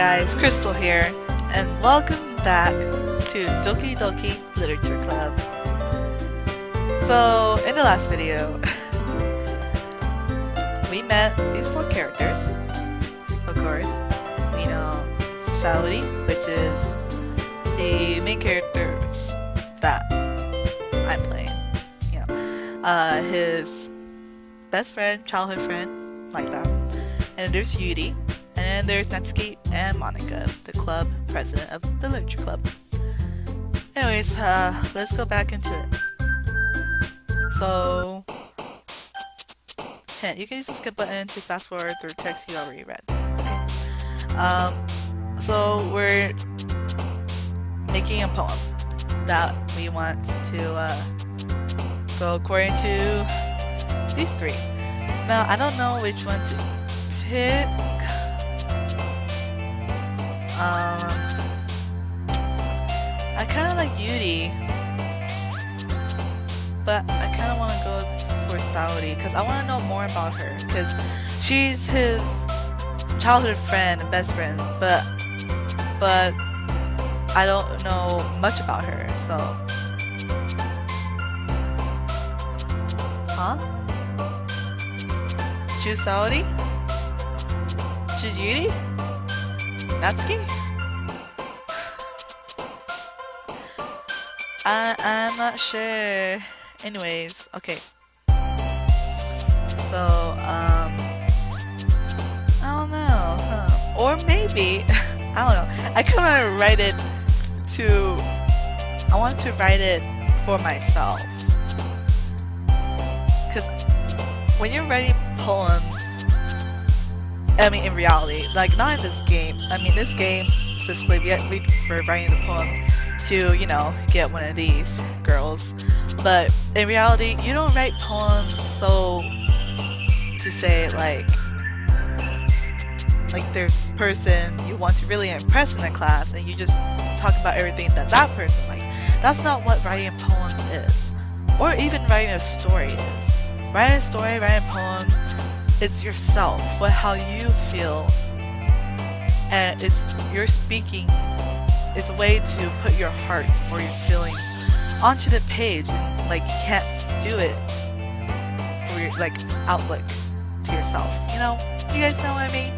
guys, Crystal here, and welcome back to Doki Doki Literature Club. So, in the last video, we met these four characters. Of course, we know Saori, which is the main characters that I'm playing. You know, his best friend, childhood friend, like that. And there's Yuri. And then there's Natsuki and Monica, the club president of the literature club. Anyways, let's go back into it. So, you can use the skip button to fast forward through text you already read. Okay. So we're making a poem that we want to go according to these three. Now, I don't know which one to pick. I kind of like Yuri, but I kind of want to go for Saori because I want to know more about her because she's his childhood friend and best friend, but I don't know much about her, so. Huh? Choose Saori? Choose Yuri? Natsuki? I'm not sure. Anyways, okay. So, I don't know. Or maybe, I don't know. I kind of write it to, I want to write it for myself. Because when you're writing poems, I mean, in reality, like not in this game. I mean, this game specifically, we're writing the poem to, you know, get one of these girls. But in reality, you don't write poems so to say like there's a person you want to really impress in the class, and you just talk about everything that that person likes. That's not what writing a poem is, or even writing a story is. Writing a story, writing a poem. It's yourself, how you feel, and you're speaking. It's a way to put your heart or your feelings onto the page, and like you can't do it for your outlook to yourself. You know, you guys know what I mean?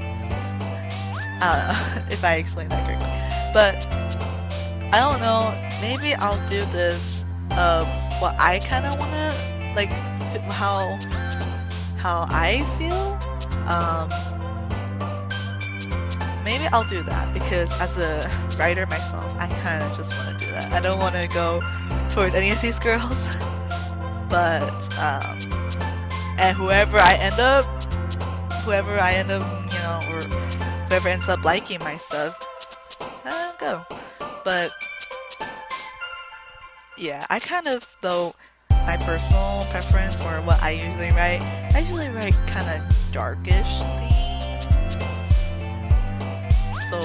I don't know if I explained that correctly, but I don't know. Maybe I'll do this what I kind of wanna how I feel. Maybe I'll do that because as a writer myself, I kind of just want to do that. I don't want to go towards any of these girls, but and whoever I end up, you know, or whoever ends up liking my stuff, I'll go. But yeah, I kind of, though, my personal preference or what I usually write kind of darkish themes. So,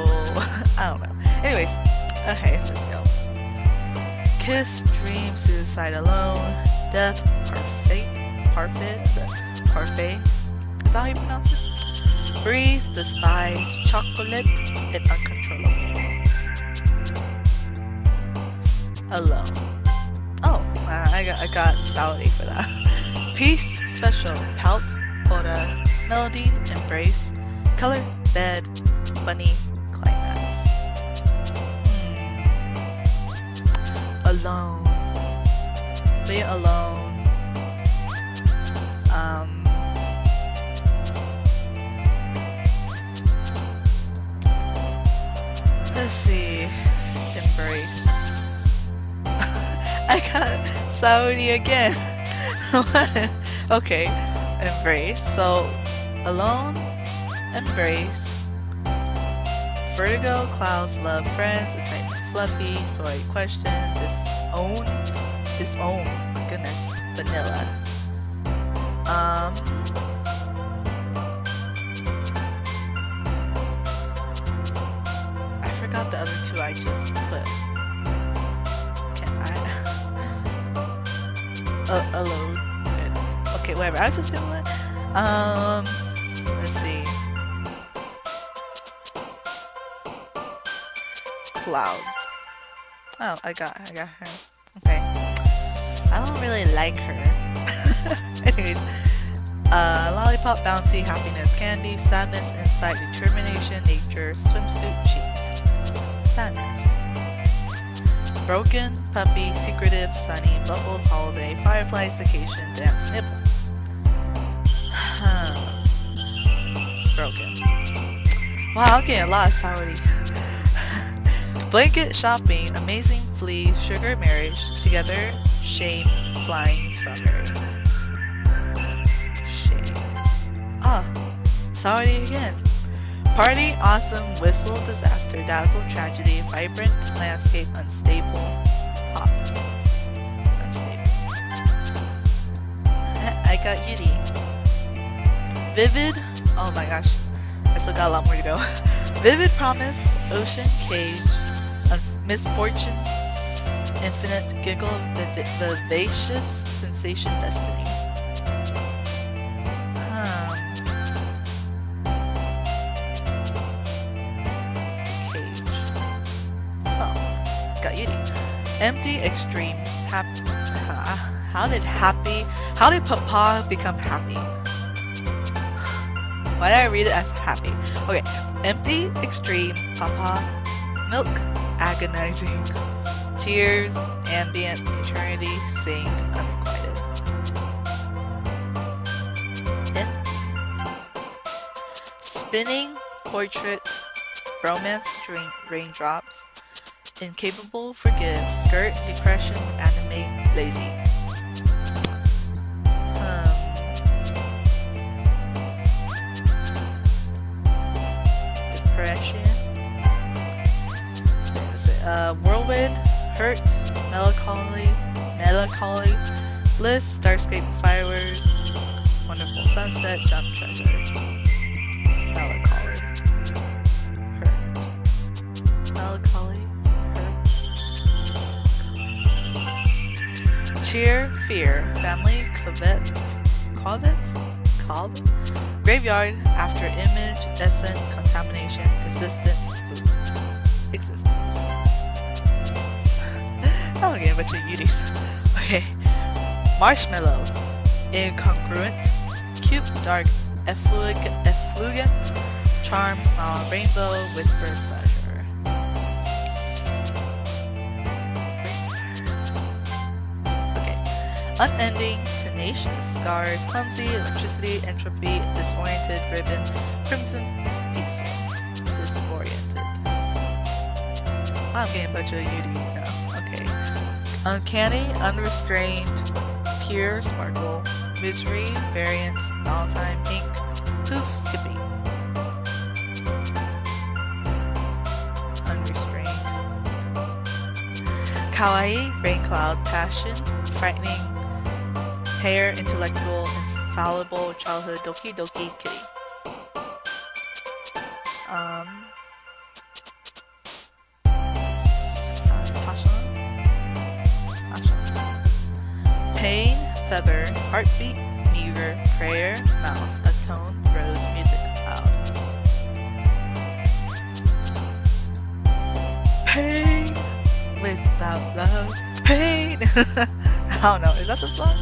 I don't know. Anyways, okay, let's go. Kiss, dream, suicide alone, death, parfait. Is that how you pronounce it? Breathe, despise, chocolate, and uncontrollable. Alone. Oh, I got Saori for that. Peace, special, pout, aura, melody, embrace, color, bed, bunny, climax. Alone. Be alone. Let's see. Embrace. I got Saori again. Okay, embrace. So, alone, embrace. Vertigo, clouds, love, friends. It's like fluffy, Freud, question. Disown. My goodness, vanilla. I forgot the other two I just put. Alone. Okay, whatever. I was just gonna let's see. clouds. Oh, I got her. Okay. I don't really like her. Anyways. Lollipop, bouncy, happiness, candy, sadness, insight, determination, nature, swimsuit, cheeks. Sadness. Broken, puppy, secretive, sunny, bubbles, holiday, fireflies, vacation, dance, nipple. Broken. Wow, I'm getting a lot of sourdy. Blanket, shopping, amazing, flea, sugar, marriage, together, shame, flying, strawberry. Shame. Ah, sorry again. Party, awesome, whistle, disaster, dazzle, tragedy, vibrant, landscape, unstable, pop. Unstable. I got Yuri. Vivid, oh my gosh, I still got a lot more to go. Vivid promise, ocean, cage, misfortune, infinite, giggle, vivacious, sensation, destiny. Empty, extreme, happy. How did Papa become happy? Why did I read it as happy? Okay, empty, extreme, Papa, milk, agonizing, tears, ambient, eternity, sing, unrequited. Spinning, portrait, romance, raindrops. Incapable, forgive, skirt, depression, anime, lazy. Depression. Whirlwind, hurt, melancholy, bliss, starscape, fireworks, wonderful sunset, jump treasure. Melancholy. Hurt. Melancholy. Cheer, fear, family, covet, graveyard, after image, essence, contamination, existence, existence. Oh, again, a bunch of Yuris. Okay. Marshmallow, incongruent, cute, dark, effulgent, charm, smile, rainbow, whisper, pleasure. Unending, tenacious, scars, clumsy, electricity, entropy, disoriented, ribbon, crimson, peaceful, disoriented. I'm getting a bunch of Yuri now. Okay. Uncanny, unrestrained, pure, sparkle, misery, variance, Valentine, pink, poof, skippy. Unrestrained. Kawaii, rain cloud, passion, frightening, hair, intellectual, infallible, childhood, Doki Doki, kitty. Pain, feather, heartbeat, meager, prayer, mouse, atone, rose, music, cloud. Pain without love, pain. I don't know, is that the song?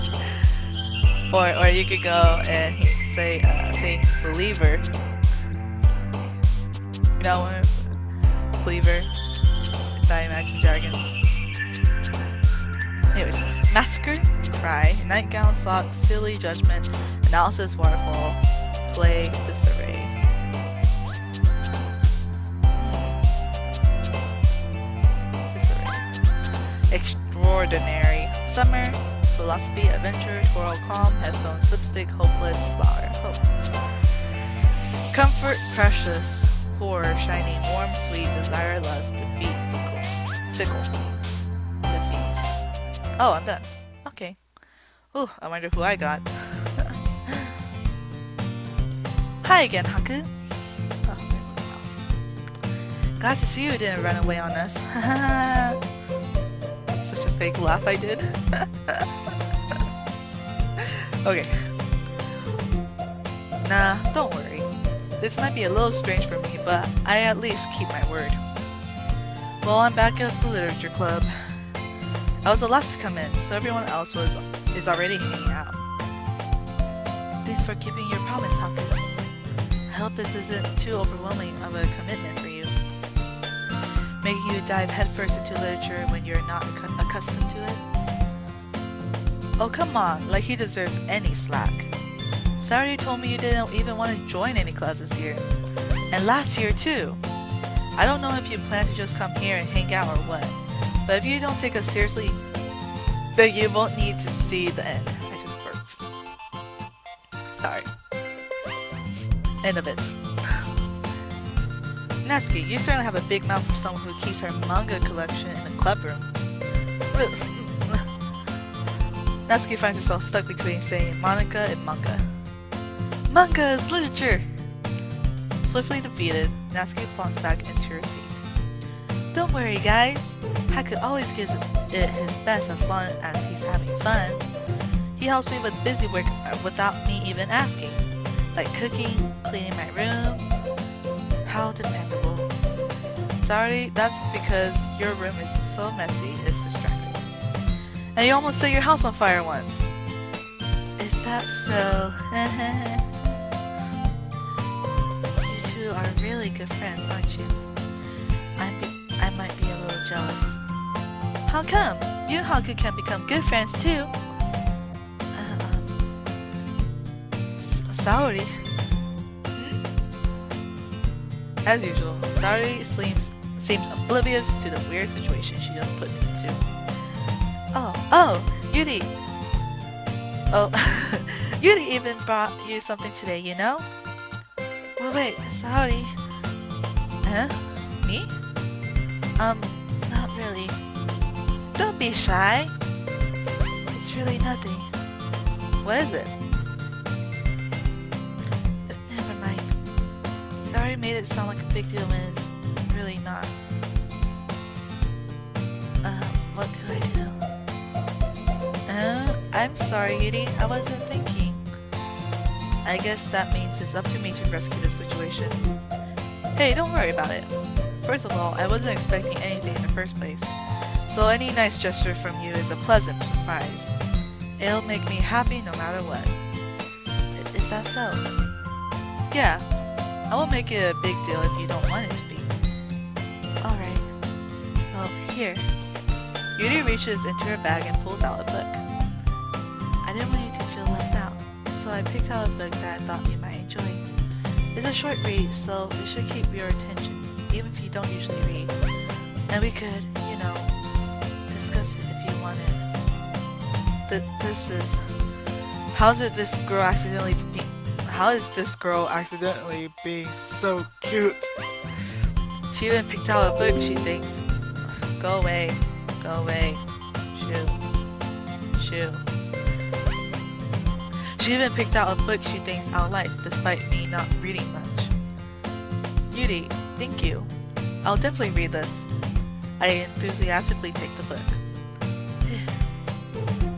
Or you could go and say believer. You know what? Believer by Imagine Dragons. Anyways, massacre, cry, nightgown, socks, silly, judgment, analysis, waterfall, play, disarray. Disarray. Extraordinary, summer, philosophy, adventure, twirl, calm, headphones, lipstick, hopeless, flower, hopeless. Comfort, precious, horror, shining, warm, sweet, desire, lust, defeat, fickle. Defeat. Oh, I'm done. Okay. Ooh, I wonder who I got. Hi again, Haku. Oh, glad to see you didn't run away on us. Such a fake laugh I did. Okay. Nah, don't worry. This might be a little strange for me, but I at least keep my word. Well, I'm back at the literature club. I was the last to come in, so everyone else is already hanging out. Thanks for keeping your promise, Haku. I hope this isn't too overwhelming of a commitment for you. Making you dive headfirst into literature when you're not accustomed to it? Oh come on, like he deserves any slack. Saturday told me you didn't even want to join any clubs this year. And last year too. I don't know if you plan to just come here and hang out or what, but if you don't take us seriously, then you won't need to see the end. I just burped. Sorry. End of it. Natsuki, you certainly have a big mouth for someone who keeps her manga collection in a club room. Natsuki finds herself stuck between saying Monika and manga. Manga is literature! Swiftly defeated, Natsuki plunks back into her seat. Don't worry guys, Haku always gives it his best as long as he's having fun. He helps me with busy work without me even asking, like cooking, cleaning my room. How dependable. Sorry, that's because your room is so messy it's distracting. And you almost set your house on fire once. Is that so? You two are really good friends, aren't you? I might be a little jealous. How come? You and Haku can become good friends too. Saori. As usual, Saori seems oblivious to the weird situation she just put me into. Oh, Yuri! Oh, Yuri even brought you something today, you know? Well, wait, Saori. Huh? Me? Not really. Don't be shy. It's really nothing. What is it? Never mind. Saori made it sound like a big deal when it's really not. What do I do? I'm sorry, Yuri. I wasn't thinking. I guess that means it's up to me to rescue the situation. Hey, don't worry about it. First of all, I wasn't expecting anything in the first place, so any nice gesture from you is a pleasant surprise. It'll make me happy no matter what. Is that so? Yeah. I won't make it a big deal if you don't want it to be. Alright. Well, here. Yuri reaches into her bag and pulls out a book. I didn't want you to feel left out, so I picked out a book that I thought you might enjoy. It's a short read, so it should keep your attention, even if you don't usually read. And we could, you know, discuss it if you wanted. This is... How is this girl accidentally being so cute? She even picked out a book she thinks... Go away. Go away. Shoo. She even picked out a book she thinks I'll like, despite me not reading much. Yuri, thank you. I'll definitely read this. I enthusiastically take the book.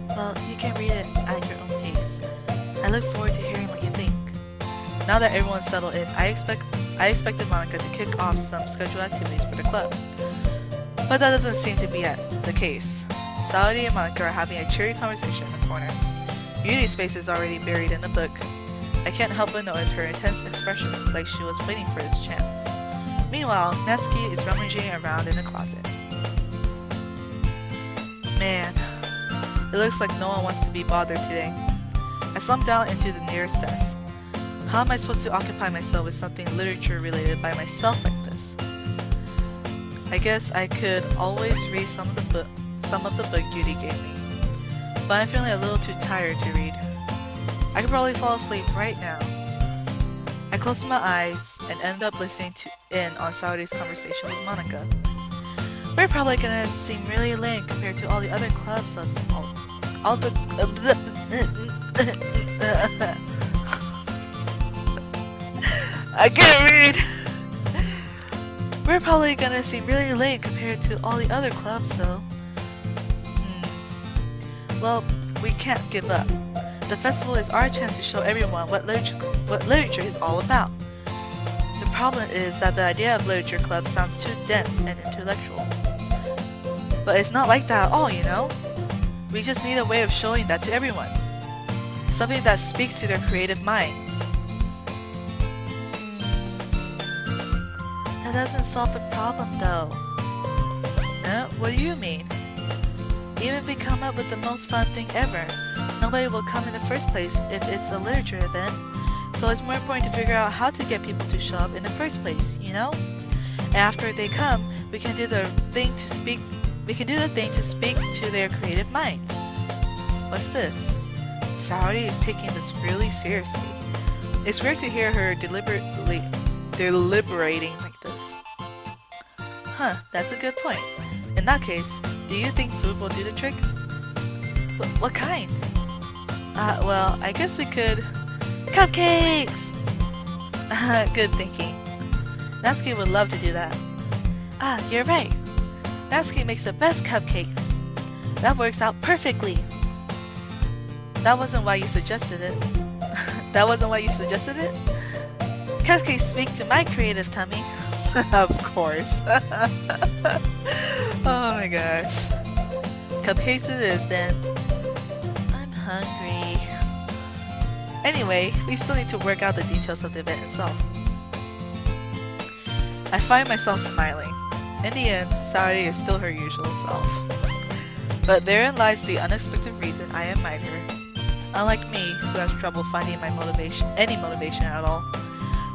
Well, you can read it at your own pace. I look forward to hearing what you think. Now that everyone's settled in, I expected Monika to kick off some scheduled activities for the club. But that doesn't seem to be the case. Saori and Monika are having a cheery conversation in the corner. Yuri's face is already buried in the book. I can't help but notice her intense expression, like she was waiting for this chance. Meanwhile, Natsuki is rummaging around in the closet. Man, it looks like no one wants to be bothered today. I slump down into the nearest desk. How am I supposed to occupy myself with something literature related by myself like this? I guess I could always read some of the book Yuri gave me, but I'm feeling a little too tired to read. I could probably fall asleep right now. I closed my eyes and ended up listening in on Saori's conversation with Monika. We're probably gonna seem really lame compared to all the other clubs of all the I can't read. We're probably gonna seem really lame compared to all the other clubs, so... Well, we can't give up. The festival is our chance to show everyone what literature is all about. The problem is that the idea of literature club sounds too dense and intellectual. But it's not like that at all, you know? We just need a way of showing that to everyone. Something that speaks to their creative minds. That doesn't solve the problem though. What do you mean? Even if we come up with the most fun thing ever, nobody will come in the first place if it's a literature event. So it's more important to figure out how to get people to show up in the first place, you know? And after they come, we can do the thing to speak to their creative minds. What's this? Saori is taking this really seriously. It's weird to hear her deliberating like this. Huh, that's a good point. In that case, do you think food will do the trick? What kind? Well, I guess we could... Cupcakes! Good thinking. Natsuki would love to do that. You're right. Natsuki makes the best cupcakes. That works out perfectly. That wasn't why you suggested it. That wasn't why you suggested it? Cupcakes speak to my creative tummy. Of course. Oh my gosh. Cupcakes it is then. I'm hungry. Anyway, we still need to work out the details of the event itself. I find myself smiling. In the end, Saori is still her usual self. But therein lies the unexpected reason I admire her. Unlike me, who has trouble finding any motivation at all,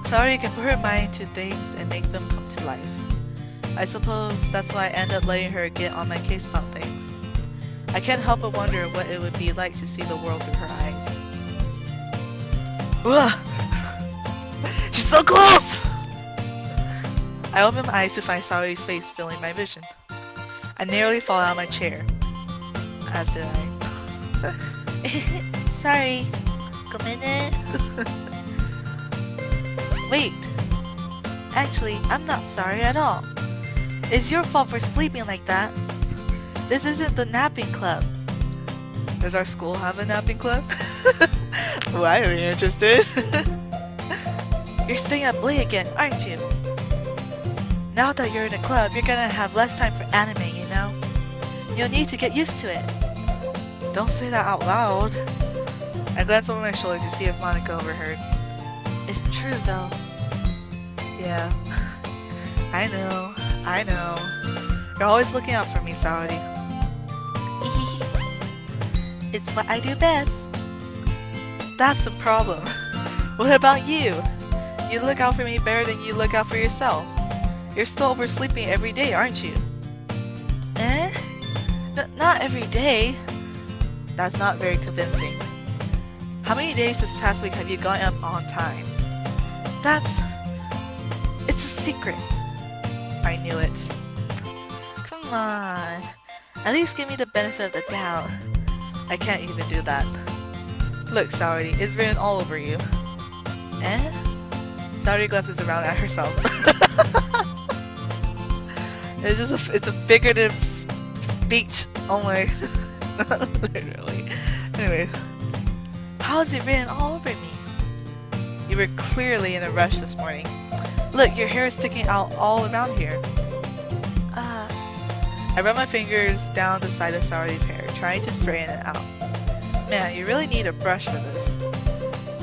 Saori can put her mind to things and make them come to life. I suppose that's why I end up letting her get on my case about things. I can't help but wonder what it would be like to see the world through her eyes. Ugh! She's so close! I open my eyes to find Saori's face filling my vision. I nearly fall out of my chair. As did I. Sorry. Wait. Actually, I'm not sorry at all. It's your fault for sleeping like that. This isn't the napping club. Does our school have a napping club? Well, I'm really interested. You're staying up late again, aren't you? Now that you're in a club, you're gonna have less time for anime, you know? You'll need to get used to it. Don't say that out loud. I glance over my shoulder to see if Monica overheard. It's true, though. Yeah. I know. You're always looking out for me, Saori. It's what I do best. That's a problem. What about you? You look out for me better than you look out for yourself. You're still oversleeping every day, aren't you? Not every day. That's not very convincing. How many days this past week have you gone up on time? It's a secret. I knew it. Come on. At least give me the benefit of the doubt. I can't even do that. Look, Saori, it's written all over you. Saori glances around at herself. It's a figurative speech. Oh my. Literally. Anyway. How is it written all over me? You were clearly in a rush this morning. Look, your hair is sticking out all around here. I run my fingers down the side of Saori's hair, trying to straighten it out. Man, you really need a brush for this.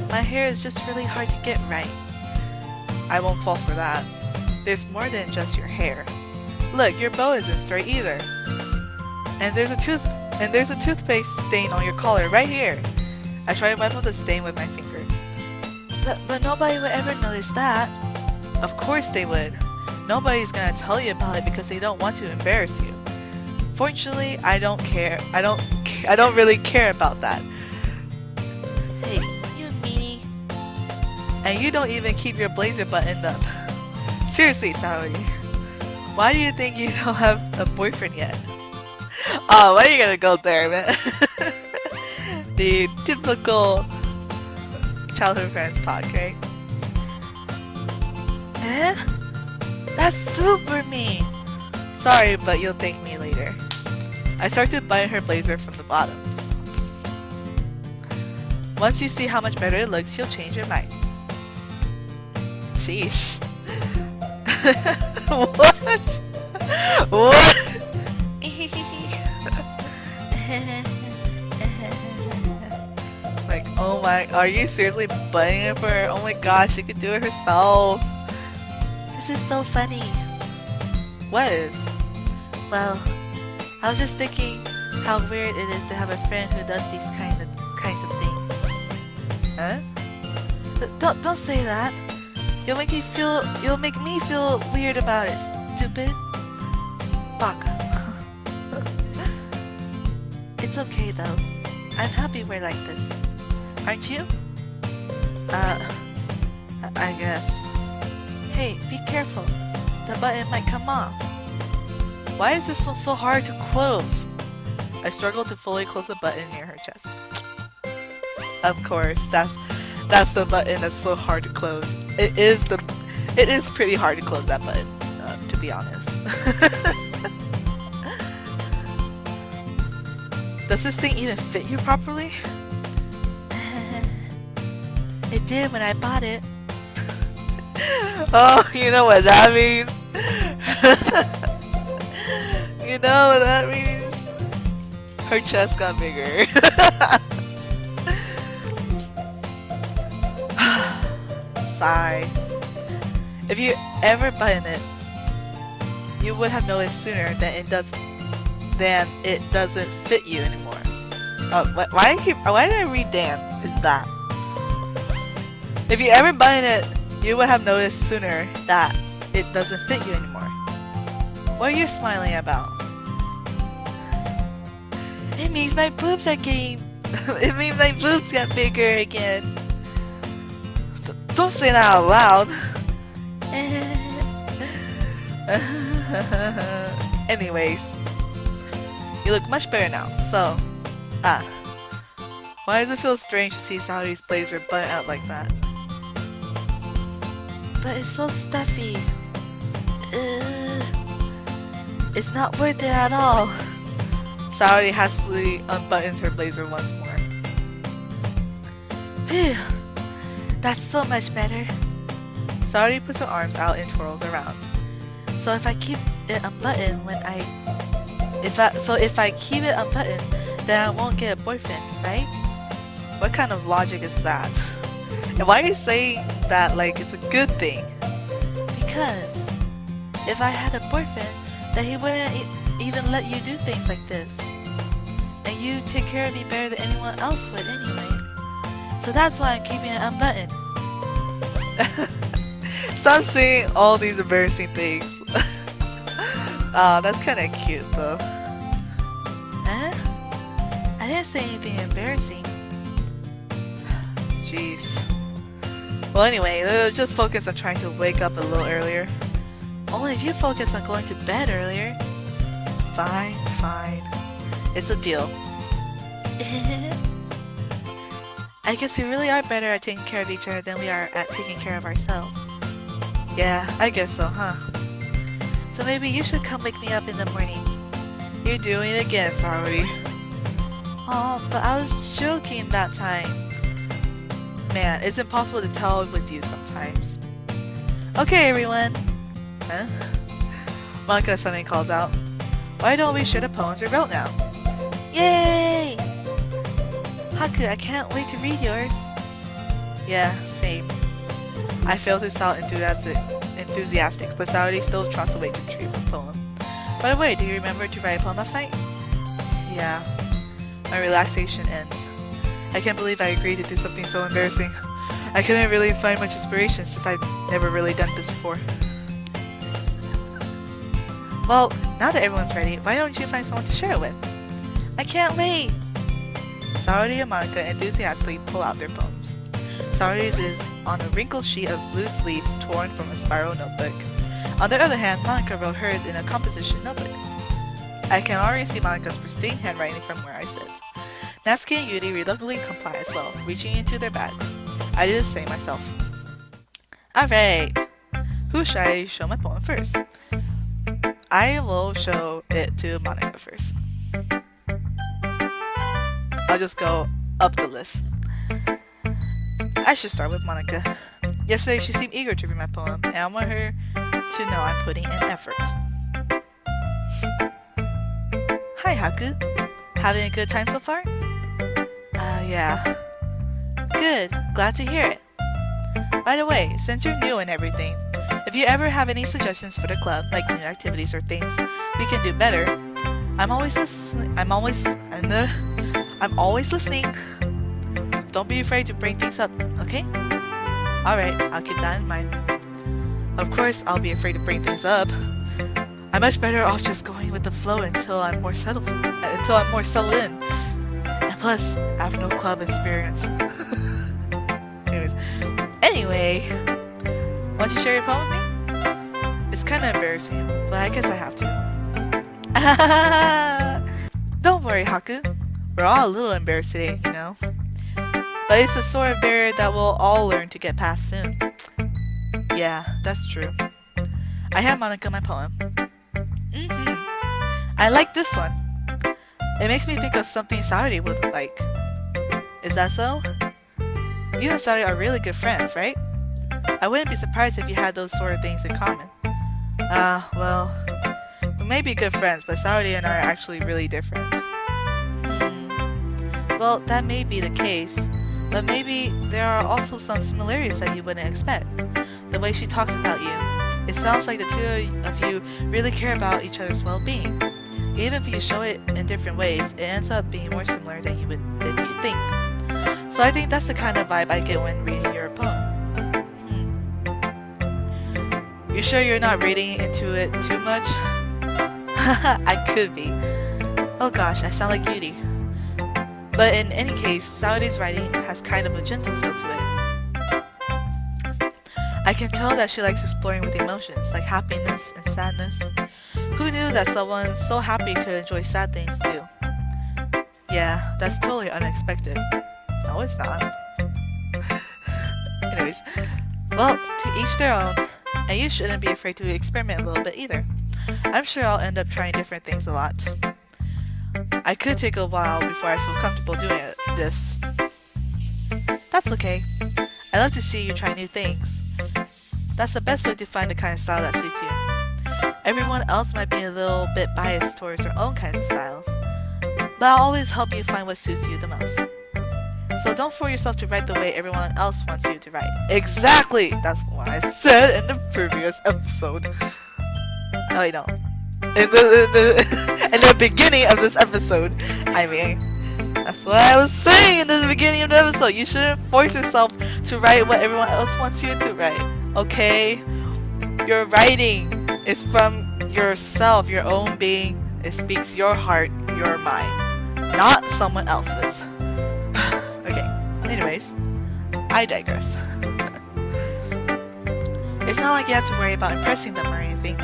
My hair is just really hard to get right. I won't fall for that. There's more than just your hair. Look, your bow isn't straight either. And there's a toothpaste stain on your collar right here. I try to wipe off the stain with my finger. But nobody would ever notice that. Of course they would. Nobody's gonna tell you about it because they don't want to embarrass you. Fortunately, I don't care. I don't really care about that. Hey, you meanie. And you don't even keep your blazer buttoned up. Seriously, Saori. Why do you think you don't have a boyfriend yet? Oh, why are you gonna go there, man? The typical childhood friends talk, right? That's super mean! Sorry, but you'll thank me later. I start to button her blazer from the bottom. Once you see how much better it looks, you'll change your mind. Sheesh. What? What? Like, oh my, are you seriously butting it for her? Oh my gosh, she could do it herself. This is so funny. What is? Well, I was just thinking how weird it is to have a friend who does these kinds of things. Huh? Don't say that. You'll make me feel weird about it, stupid. Fuck. It's okay though. I'm happy we're like this. Aren't you? I guess. Hey, be careful. The button might come off. Why is this one so hard to close? I struggled to fully close the button near her chest. Of course, that's the button that's so hard to close. It is pretty hard to close that button, to be honest. Does this thing even fit you properly? It did when I bought it. Oh, you know what that means? You know what that means? Her chest got bigger. Sigh. If you ever button it, you would have noticed sooner that it doesn't fit you anymore. Why did I read Dan? Is that? If you ever button it, you would have noticed sooner that it doesn't fit you anymore. What are you smiling about? It means my boobs are getting. It means my boobs got bigger again. Don't say that out loud. Anyways, you look much better now. So, why does it feel strange to see Saori's blazer button out like that? But it's so stuffy. It's not worth it at all. Saori hastily unbuttons her blazer once more. Phew, that's so much better. Saori puts her arms out and twirls around. So if I keep it unbuttoned if I keep it unbuttoned, then I won't get a boyfriend, right? What kind of logic is that? And why are you saying that like it's a good thing? Because if I had a boyfriend, then he wouldn't even let you do things like this. And you take care of me better than anyone else would anyway. So that's why I'm keeping it unbuttoned. Stop saying all these embarrassing things. That's kinda cute though. Huh? I didn't say anything embarrassing. Jeez. Well anyway, let's just focus on trying to wake up a little earlier. Only if you focus on going to bed earlier. Fine, fine. It's a deal. I guess we really are better at taking care of each other than we are at taking care of ourselves. Yeah, I guess so, huh? So maybe you should come wake me up in the morning. You're doing it again, Saori. Oh, but I was joking that time. Man, it's impossible to tell with you sometimes. Okay, everyone. Huh? Monica suddenly calls out, why don't we share the poems we wrote now? Yay! Haku, I can't wait to read yours. Yeah, same. I failed to sound enthusiastic, but Saori still trots away to retrieve a poem. By the way, do you remember to write a poem last night? Yeah. My relaxation ends. I can't believe I agreed to do something so embarrassing. I couldn't really find much inspiration since I've never really done this before. Well, now that everyone's ready, why don't you find someone to share it with? I can't wait! Saori and Monica enthusiastically pull out their poems. Saori's is on a wrinkled sheet of loose leaf torn from a spiral notebook. On the other hand, Monica wrote hers in a composition notebook. I can already see Monica's pristine handwriting from where I sit. Natsuki and Yuri reluctantly comply as well, reaching into their bags. I do the same myself. Alright! Who should I show my poem first? I will show it to Monica first. I'll just go up the list. I should start with Monica. Yesterday she seemed eager to read my poem, and I want her to know I'm putting in effort. Hi, Haku. Having a good time so far? Yeah. Good. Glad to hear it. By the way, since you're new and everything, if you ever have any suggestions for the club, like new activities or things we can do better, I'm always listening. Don't be afraid to bring things up, okay? Alright, I'll keep that in mind. Of course, I'll be afraid to bring things up. I'm much better off just going with the flow until I'm more settled in. And plus, I have no club experience. Anyway, want to share your poem with me? It's kind of embarrassing, but I guess I have to. Don't worry, Haku. We're all a little embarrassed today, you know. But it's a sort of barrier that we'll all learn to get past soon. Yeah, that's true. I have Monica my poem. I like this one. It makes me think of something Saori would like. Is that so? You and Saori are really good friends, right? I wouldn't be surprised if you had those sort of things in common. Well, we may be good friends, but Saori and I are actually really different. Well, that may be the case, but maybe there are also some similarities that you wouldn't expect. The way she talks about you. It sounds like the two of you really care about each other's well-being. Even if you show it in different ways, it ends up being more similar than you think. So I think that's the kind of vibe I get when reading your poem. You sure you're not reading into it too much? I could be. Oh gosh, I sound like Yuri. But in any case, Saori's writing has kind of a gentle feel to it. I can tell that she likes exploring with emotions, like happiness and sadness. Who knew that someone so happy could enjoy sad things too? Yeah, that's totally unexpected. No, it's not. Anyways, well, to each their own, and you shouldn't be afraid to experiment a little bit either. I'm sure I'll end up trying different things a lot. I could take a while before I feel comfortable doing this. That's okay. I love to see you try new things. That's the best way to find the kind of style that suits you. Everyone else might be a little bit biased towards their own kinds of styles, but I'll always help you find what suits you the most. So don't force yourself to write the way everyone else wants you to write. Exactly! That's what I said in the previous episode. Oh wait, no. In the beginning of this episode. I mean, that's what I was saying in the beginning of the episode. You shouldn't force yourself to write what everyone else wants you to write. Okay? Your writing is from yourself, your own being. It speaks your heart, your mind, not someone else's. Okay, anyways, I digress. It's not like you have to worry about impressing them or anything.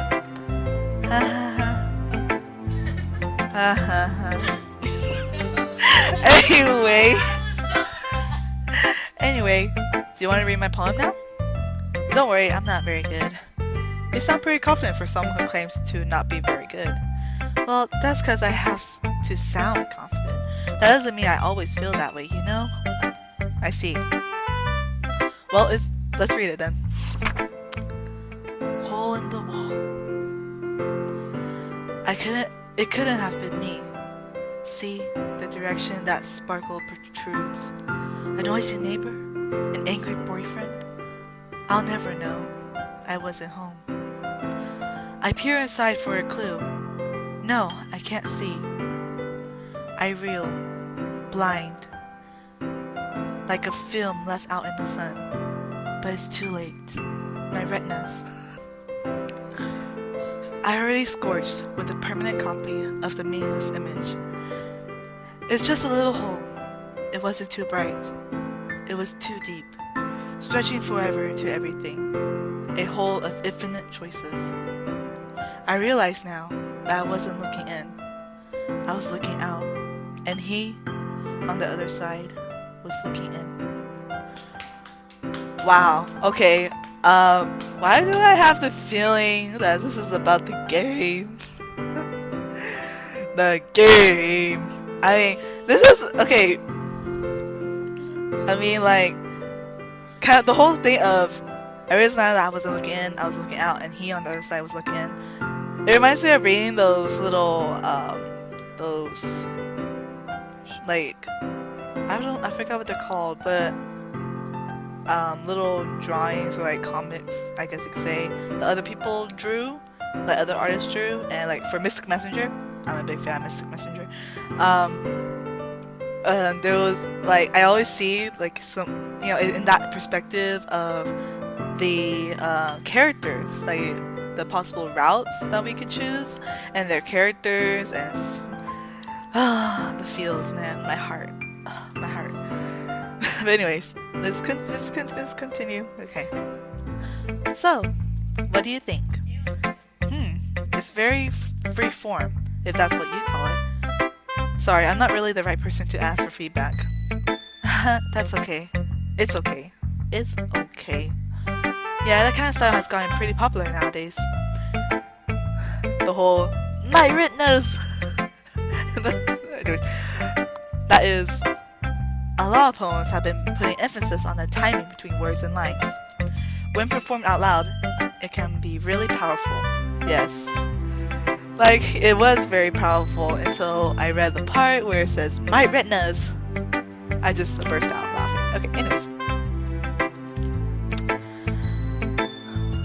Anyway, do you want to read my poem now? Don't worry, I'm not very good. You sound pretty confident for someone who claims to not be very good. Well, that's because I have to sound confident. That doesn't mean I always feel that way, you know? I see. Well, let's read it then. Hole in the wall. It couldn't have been me. See, the direction that sparkle protrudes. A noisy neighbor? An angry boyfriend? I'll never know. I wasn't home. I peer inside for a clue. No, I can't see. I reel, blind, like a film left out in the sun. But it's too late. My retinas. I already scorched with a permanent copy of the meaningless image. It's just a little hole. It wasn't too bright. It was too deep, stretching forever into everything. A hole of infinite choices. I realize now that I wasn't looking in. I was looking out. And he, on the other side, was looking in. Wow. Okay. Why do I have the feeling that this is about the game? The game. I mean, this is okay. I mean, like, kind of the whole thing of Every time that I wasn't looking in, I was looking out, and he on the other side was looking in. It reminds me of reading those little, those, like, I forgot what they're called, but, little drawings or like comics, I guess you could say, the other people drew, the other artists drew, and like for Mystic Messenger, I'm a big fan of Mystic Messenger. There was like I always see like some in that perspective of the characters, like the possible routes that we could choose, and their characters and the feels, man, my heart. But anyways, let's continue. Okay. So, what do you think? It's very free form, if that's what you call it. Sorry, I'm not really the right person to ask for feedback. That's okay. It's okay. It's okay. Yeah, that kind of style has gotten pretty popular nowadays. The whole my redness. Anyways, that is. A lot of poems have been putting emphasis on the timing between words and lines. When performed out loud, it can be really powerful. Yes. Like, it was very powerful until I read the part where it says, my retinas. I just burst out laughing. Okay, anyways.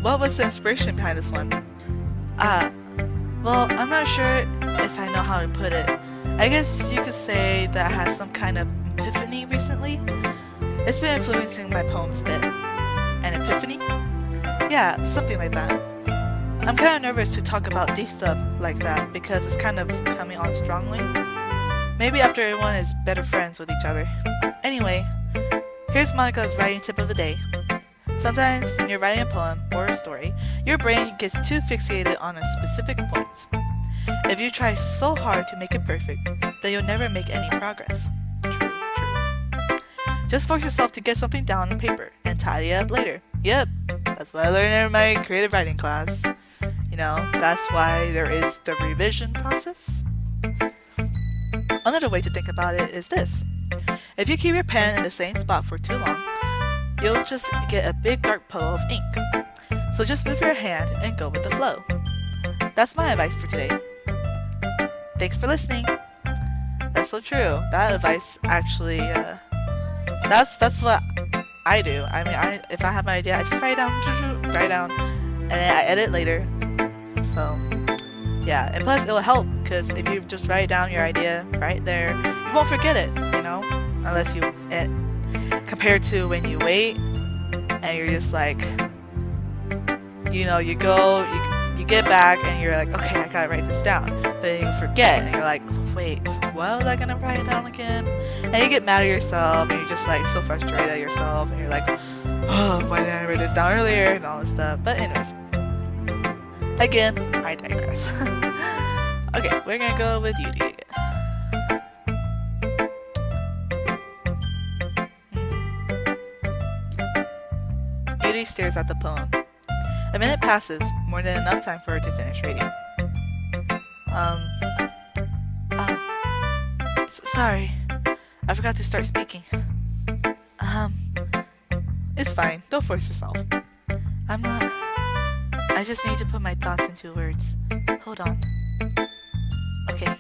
What was the inspiration behind this one? Well, I'm not sure if I know how to put it. I guess you could say that it has some kind of epiphany recently. It's been influencing my poems a bit. An epiphany? Yeah, something like that. I'm kind of nervous to talk about deep stuff like that because it's kind of coming on strongly. Maybe after everyone is better friends with each other. Anyway, here's Monica's writing tip of the day. Sometimes when you're writing a poem or a story, your brain gets too fixated on a specific point. If you try so hard to make it perfect, then you'll never make any progress. True. Just force yourself to get something down on paper and tidy it up later. Yep, that's what I learned in my creative writing class. That's why there is the revision process. Another way to think about it is this. If you keep your pen in the same spot for too long, you'll just get a big dark puddle of ink. So just move your hand and go with the flow. That's my advice for today. Thanks for listening. That's so true. That advice actually, that's what I do. I mean, if I have my idea, I just write down, and then I edit later. So, yeah. And plus, it will help because if you just write down your idea right there, you won't forget it. Unless you compared to when you wait and you're just like, you go, you get back and you're like, okay, I gotta write this down. But then you forget and you're like, wait, what was I gonna write down again? And you get mad at yourself and you're just like so frustrated at yourself and you're like, oh, why didn't I write this down earlier and all this stuff. But anyways, again, I digress. Okay, we're gonna go with Yuri again. Yuri stares at the poem. A minute passes, more than enough time for her to finish reading. Sorry. I forgot to start speaking. It's fine. Don't force yourself. I just need to put my thoughts into words. Hold on. Okay.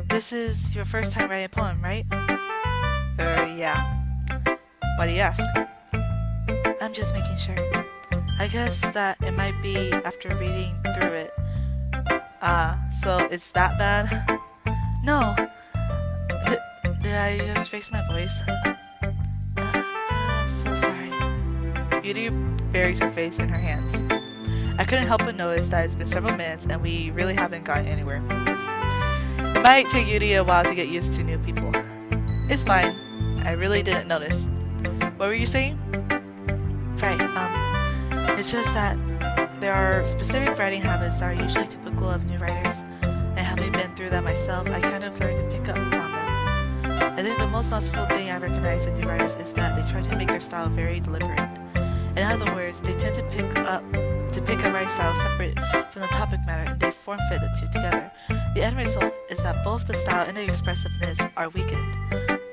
This is your first time writing a poem, right? Yeah. Why do you ask? I'm just making sure. I guess that it might be after reading through it. So it's that bad? No. Did I just raise my voice? I'm so sorry. Yuri buries her face in her hands. I couldn't help but notice that it's been several minutes and we really haven't gotten anywhere. It might take Yuri a while to get used to new people. It's fine. I really didn't notice. What were you saying? Right, it's just that there are specific writing habits that are usually typical of new writers, and having been through that myself, I kind of learned to pick up on them. I think the most noticeable thing I recognize in new writers is that they try to make their style very deliberate. In other words, they tend to pick a writing style separate from the topic matter, and they form-fit the two together. The end result is that both the style and the expressiveness are weakened.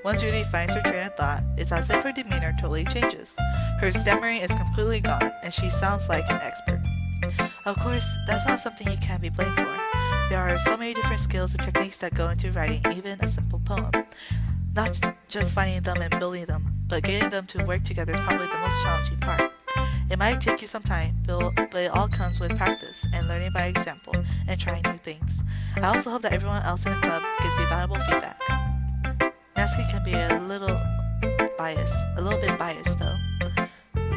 Once Yuri finds her train of thought, it's as if her demeanor totally changes. Her stammering is completely gone, and she sounds like an expert. Of course, that's not something you can be blamed for. There are so many different skills and techniques that go into writing even a simple poem. Not just finding them and building them, but getting them to work together is probably the most challenging part. It might take you some time, but it all comes with practice and learning by example and trying new things. I also hope that everyone else in the club gives you valuable feedback. Natsuki can be a little bit biased though.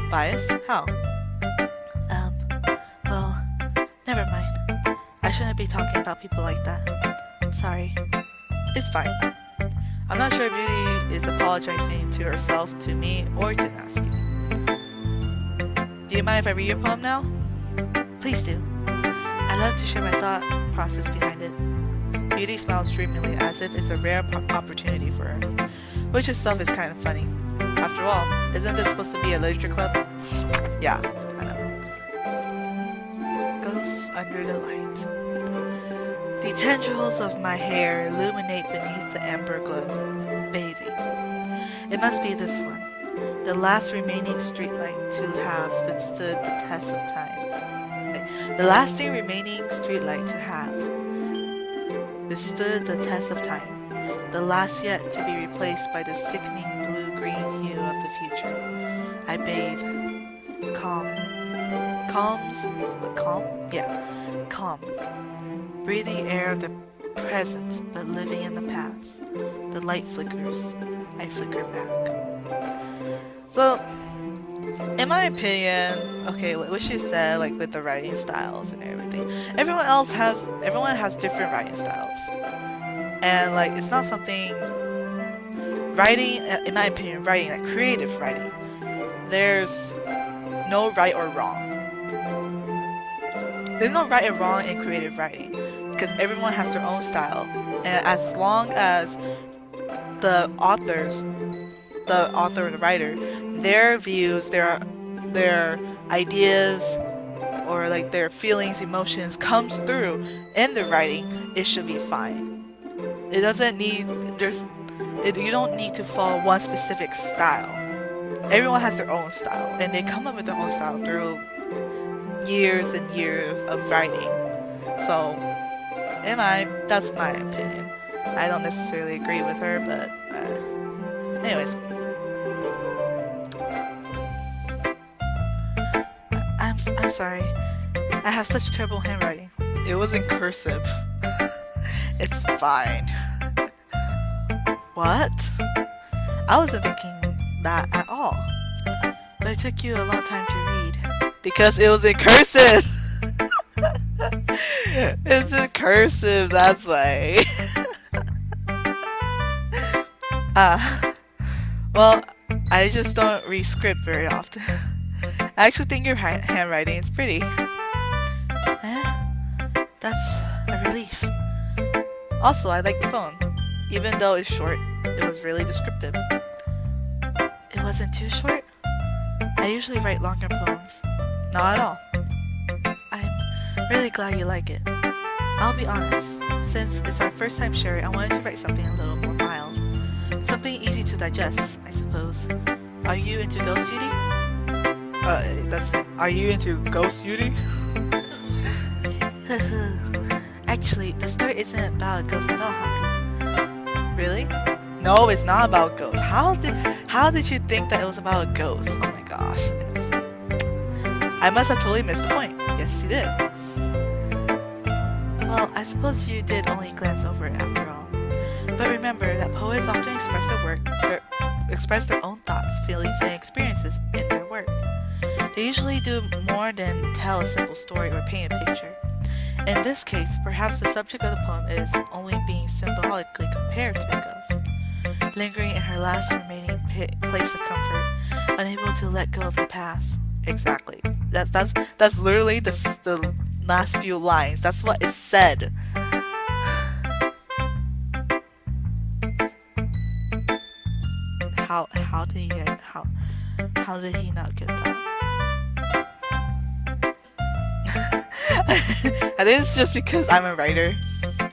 Biased? How? Well, never mind. I shouldn't be talking about people like that. Sorry. It's fine. I'm not sure if Yuri is apologizing to herself, to me, or to Natsuki. Do you mind if I read your poem now? Please do. I love to share my thought process behind it. Yuri smiles dreamily as if it's a rare opportunity for her, which itself is kind of funny. After all, isn't this supposed to be a literature club? Yeah, I know. Ghosts under the light. The tendrils of my hair illuminate beneath the amber glow, bathing. It must be this one, the last remaining streetlight to have withstood the test of time. The lasting remaining streetlight to have withstood the test of time, the last yet to be replaced by the sickening blue-green hue of the future. I bathe, calm. Calm. Breathe the air of the present, but living in the past. The light flickers. I flicker back. So, in my opinion, okay, what she said, like with the writing styles and everything, everyone has different writing styles, and like it's not something writing. In my opinion, writing, like creative writing, there's no right or wrong. There's no right or wrong in creative writing because everyone has their own style, and as long as the author or the writer, their views, their ideas, or like their feelings, emotions comes through in the writing, it should be fine. It doesn't need you don't need to follow one specific style. Everyone has their own style, and they come up with their own style through years and years of writing. So, that's my opinion. I don't necessarily agree with her, but anyways. I'm sorry. I have such terrible handwriting. It was in cursive. It's fine. What? I wasn't thinking that at all. But it took you a long time to read. Because it was in cursive! It's in cursive, that's why. Well, I just don't read script very often. I actually think your handwriting is pretty. That's a relief. Also, I like the poem. Even though it's short, it was really descriptive. It wasn't too short? I usually write longer poems. Not at all. I'm really glad you like it. I'll be honest, since it's our first time sharing, I wanted to write something a little more mild. Something easy to digest, I suppose. Are you into Ghost Yuri? Are you into Ghost Yuri? Actually, the story isn't about a ghost at all, Haku. Really? No, it's not about ghosts. How did you think that it was about a ghost? Oh my gosh. Anyways, I must have totally missed the point. Yes, you did. Well, I suppose you did only glance over it after all. But remember that poets often express their own thoughts, feelings, and experiences in their work. They usually do more than tell a simple story or paint a picture. In this case, perhaps the subject of the poem is only being symbolically compared to a ghost, lingering in her last remaining place of comfort, unable to let go of the past. Exactly. That's literally the last few lines. That's what is said. How did he not get that? I think it's just because I'm a writer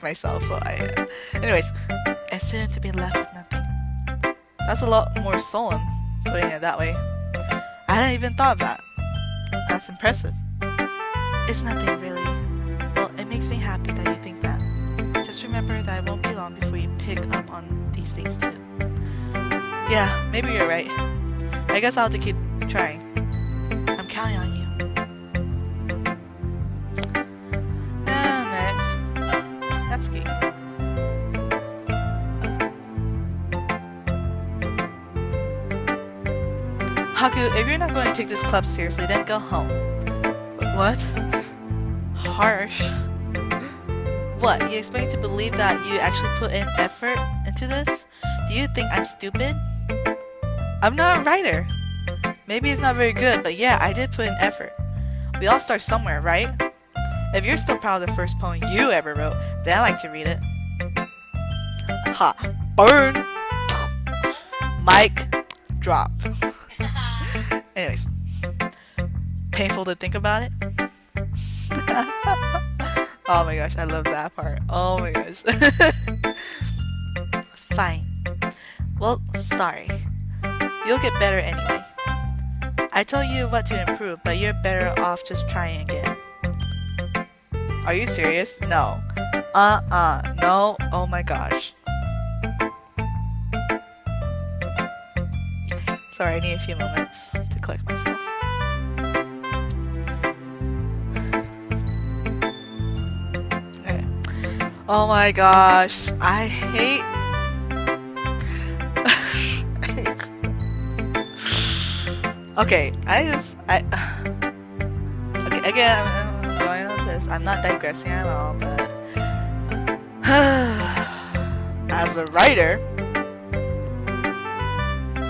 myself, so anyways, and soon to be left with nothing. That's a lot more solemn, putting it that way. I hadn't even thought of that. That's impressive. It's nothing really. Well, it makes me happy that you think that. Just remember that it won't be long before you pick up on these things too. Yeah, maybe you're right. I guess I'll have to keep trying. I'm counting on you. And next, Natsuki. Haku, if you're not going to take this club seriously, then go home. What? Harsh. What, you expect me to believe that you actually put in effort into this? Do you think I'm stupid? I'm not a writer. Maybe it's not very good, but yeah, I did put in effort. We all start somewhere, right? If you're still proud of the first poem you ever wrote, then I'd like to read it. Ha! Burn! Mic drop. Anyways. Painful to think about it? Oh my gosh, I love that part. Oh my gosh. Fine. Well, sorry. You'll get better anyway. I tell you what to improve, but you're better off just trying again. Are you serious? No. No. Oh my gosh. Sorry, I need a few moments to collect myself. Okay. Oh my gosh. I hate... Okay, okay, again, I'm going on this. I'm not digressing at all, but as a writer,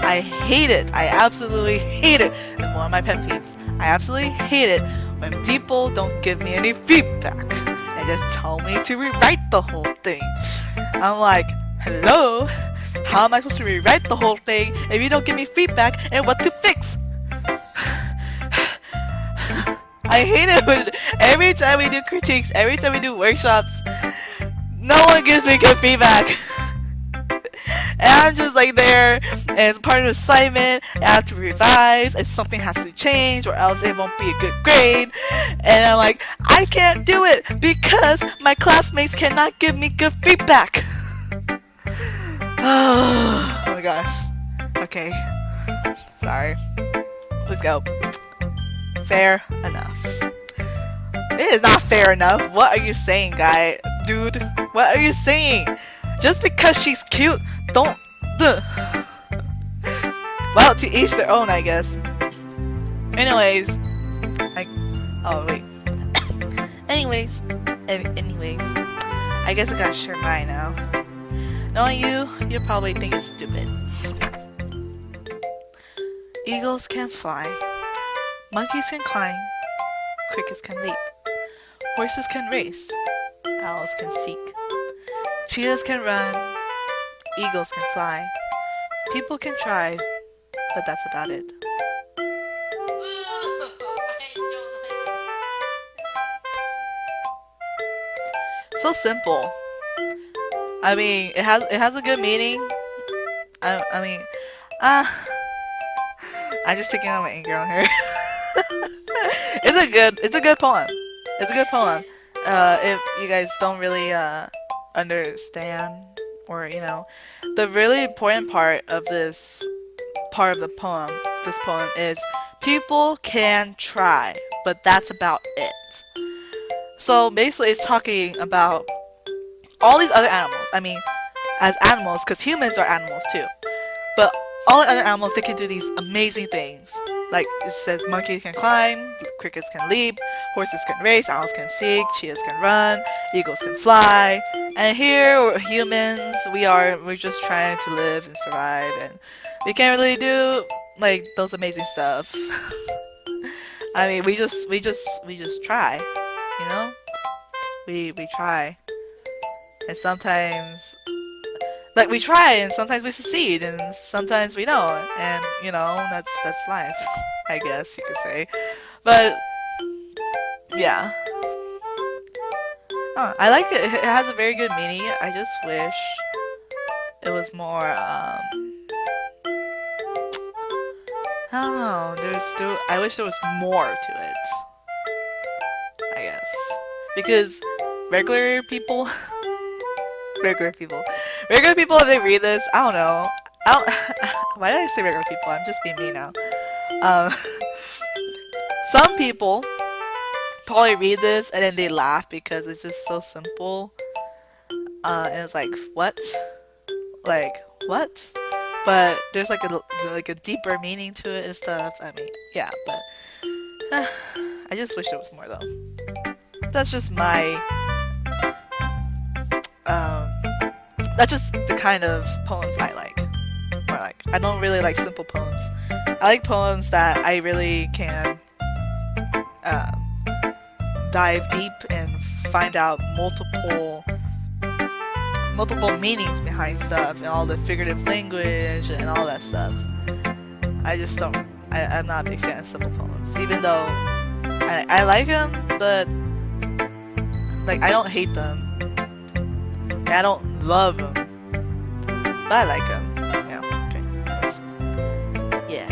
I hate it. I absolutely hate it. It's one of my pet peeves. I absolutely hate it when people don't give me any feedback and just tell me to rewrite the whole thing. I'm like, hello? How am I supposed to rewrite the whole thing if you don't give me feedback and what to fix? I hate it when every time we do critiques, every time we do workshops, no one gives me good feedback. And I'm just like there, and it's part of the assignment, I have to revise, and something has to change, or else it won't be a good grade. And I'm like, I can't do it because my classmates cannot give me good feedback. Oh my gosh. Okay. Sorry. Let's go. Fair enough. It is not fair enough. What are you saying, guy? Dude, what are you saying? Just because she's cute, don't... Well, to each their own, I guess. Anyways. Oh, wait. Anyways. I guess I gotta share mine now. Knowing you probably think it's stupid. Eagles can fly. Monkeys can climb. Crickets can leap. Horses can race. Owls can seek. Cheetahs can run. Eagles can fly. People can try, but that's about it. So simple. I mean, it has a good meaning. I'm just taking out my anger on her. It's a good poem. It's a good poem. If you guys don't really understand, or the really important part of this poem is people can try, but that's about it. So basically, it's talking about all these other animals. I mean, as animals, because humans are animals too. But all the other animals, they can do these amazing things. Like it says, monkeys can climb, crickets can leap, horses can race, owls can seek, cheetahs can run, eagles can fly. And here, we're humans, we're just trying to live and survive, and we can't really do like those amazing stuff. I mean, we just try, We try, and sometimes. Like, we try, and sometimes we succeed, and sometimes we don't, and, that's life, I guess you could say. But, yeah. I like it. It has a very good meaning. I just wish it was more, I don't know. There's still. I wish there was more to it. I guess because regular people, regular people, regular people. If they read this, I don't know. I don't, why did I say regular people? I'm just being mean now. Um, some people probably read this and then they laugh because it's just so simple. And it's like, what? Like, what? But there's like a deeper meaning to it and stuff. I mean, yeah, but I just wish there was more though. That's just my that's just the kind of poems I like. Or like, I don't really like simple poems. I like poems that I really can dive deep and find out multiple meanings behind stuff and all the figurative language and all that stuff. I just don't. I'm not a big fan of simple poems, even though I like them, but like I don't hate them. And I don't love them, but I like them. Yeah. Okay. Anyways. Yeah.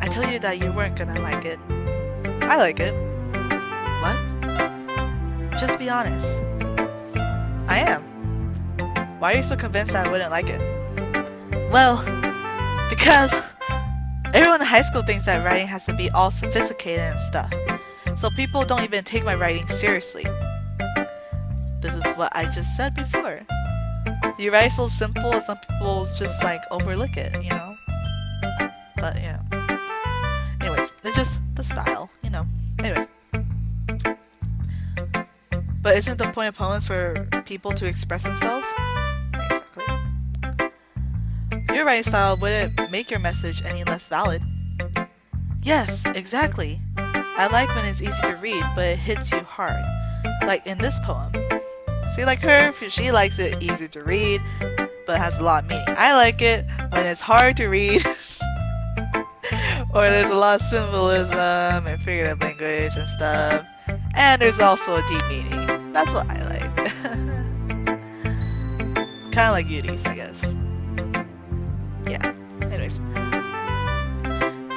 I told you that you weren't gonna like it. I like it. What? Just be honest. I am. Why are you so convinced that I wouldn't like it? Well, because everyone in high school thinks that writing has to be all sophisticated and stuff. So people don't even take my writing seriously. This is what I just said before. You write so simple and some people just like overlook it, you know? But yeah. Anyways, it's just the style, you know. Anyways. But isn't the point of poems for people to express themselves? Exactly. Your writing style wouldn't make your message any less valid. Yes, exactly. I like when it's easy to read, but it hits you hard. Like in this poem. See, like her, she likes it easy to read, but has a lot of meaning. I like it when it's hard to read, or there's a lot of symbolism and figurative language and stuff. And there's also a deep meaning. That's what I like. Kind of like Yuri's, I guess. Yeah. Anyways.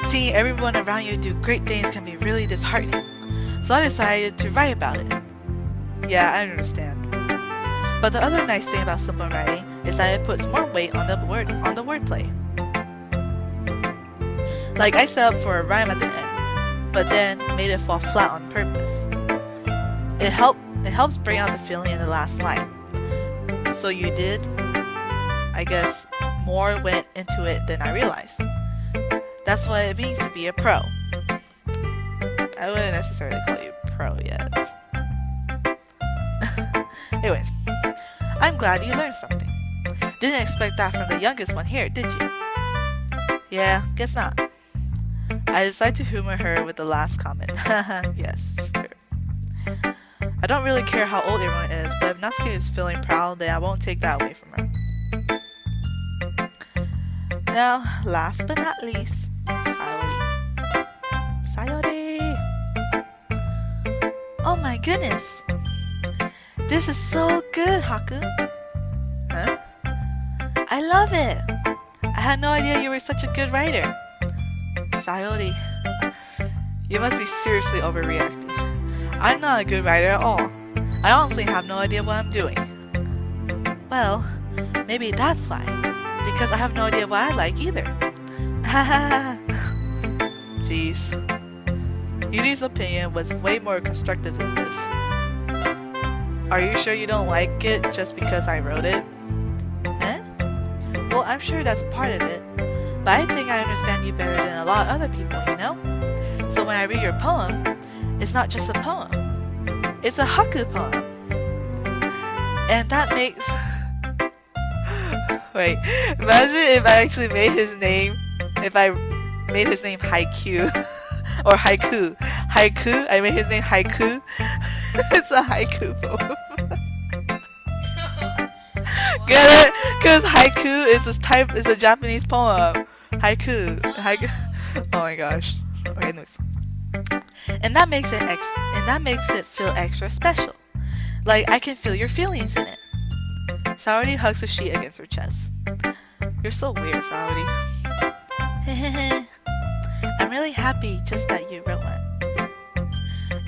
Seeing everyone around you do great things can be really disheartening. So I decided to write about it. Yeah, I understand. But the other nice thing about simple writing is that it puts more weight on the wordplay. Like I set up for a rhyme at the end, but then made it fall flat on purpose. It helps bring out the feeling in the last line. So you did, I guess, more went into it than I realized. That's what it means to be a pro. I wouldn't necessarily call you pro yet. Anyways, I'm glad you learned something. Didn't expect that from the youngest one here, did you? Yeah, guess not. I decided to humor her with the last comment. Yes, sure. I don't really care how old everyone is, but if Natsuki is feeling proud, then I won't take that away from her. Now, last but not least, Sayori. Sayori! Oh my goodness! This is so good, Haku! Huh? I love it! I had no idea you were such a good writer. Sayori, you must be seriously overreacting. I'm not a good writer at all. I honestly have no idea what I'm doing. Well, maybe that's why. Because I have no idea what I like either. Haha. Jeez. Yuri's opinion was way more constructive than this. Are you sure you don't like it just because I wrote it? Huh? Well, I'm sure that's part of it. But I think I understand you better than a lot of other people, you know? So when I read your poem, it's not just a poem. It's a Haku poem. And that makes... Wait, imagine if I actually made his name... If I made his name Haiku. Or Haiku. Haiku? I made his name Haiku. It's a haiku poem. Get it? Because haiku is a Japanese poem. Haiku. Oh my gosh. Okay, anyways. And that makes it feel extra special. Like I can feel your feelings in it. Saori hugs the sheet against her chest. You're so weird, Saori. I'm really happy just that you wrote one.